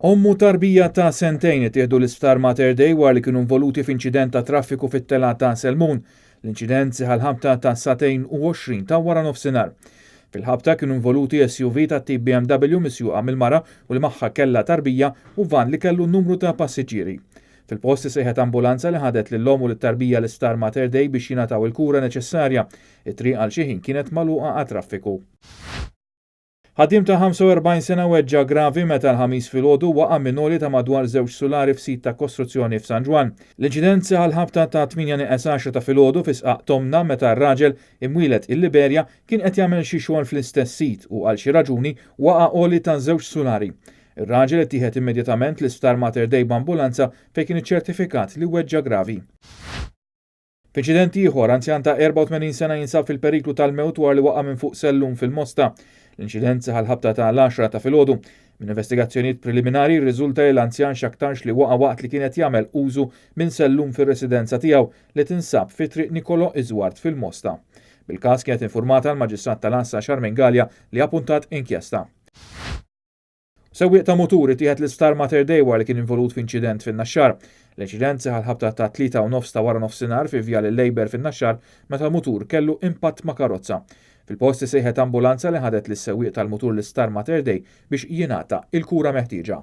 Ommu tarbija ta' sentejn ittieħdu l-isptar Mater Dei wara li kienu involuti f'inċident ta' traffiku fit-tela ta' Selmun. L-inċident seħal ħabta ta' 2:20 ta' wara nofsinhar. Fil-ħabta kienu involuti SUV ta' tip BMW misjuqa mill-mara u li magħha kellha tarbija u van li kellu numru ta' passiġġieri. Fil-posti sejħet ambulanza li ħadet lill-om u l-tarbija l-isptar Mater Dei biex jingħataw il-kura neċessarja. It-triq għal xi ħin kienet magħluqa għat traffiku. Ħaddiem ta' 45 sena weġġa gravi meta l-ħamis filgħodu waqa' minoli ta' madwar 2 sulari f'sit ta' kostruzzjoni f'San Ġwan. L-inċident seħal ħabta ta' 8:10 ta' filgħodu fi Sqaq Tomna meta r-raġel imwieled il-Liberja kien qed jagħmel xi xogħol fl-istess sit u għal xi raġuni waqa' għoli ta' 2 sulari. Ir-raġel ittieħed immedjatament l-isptar Mater Dei b'ambulanza fejn kien iċċertifikat li weġġa gravi. F'inċident ieħor anzjan ta' 84 sena jinsab fil-periklu tal-mewt wara li waqa' minn fuq sellum fil-Mosta. L-inċident seħal ħabta ta' l-10 ta' filgħodu. Minn investigazzjonijiet preliminari rriżulta li l-anzjan x'aktarx li waqa' waqt li kienet jagħmel użu minn sellum fir-residenza tiegħu li tinsab fi triq Nikolò Iżward fil-Mosta. Bil-każ kienet informata l-Maġistrat tal-Assa Charmen Gallia li appuntat inkjesta. Sewwieq ta' mutur ittieħed l-isptar Mater Dei wara li kien involut f'inċident fin-Naxxar. L-inċident seħal ħabta ta' 3:09 ta' wara nofsinhar fi vjal il-Lejber fin-Naxxar meta l-mutur kellu impatt ma' karozza. Fil-posti sejħet ambulanza li ħadet lis-sewwieq tal-mutur l-isptar Mater Dei biex jingħata il-kura meħtieġa.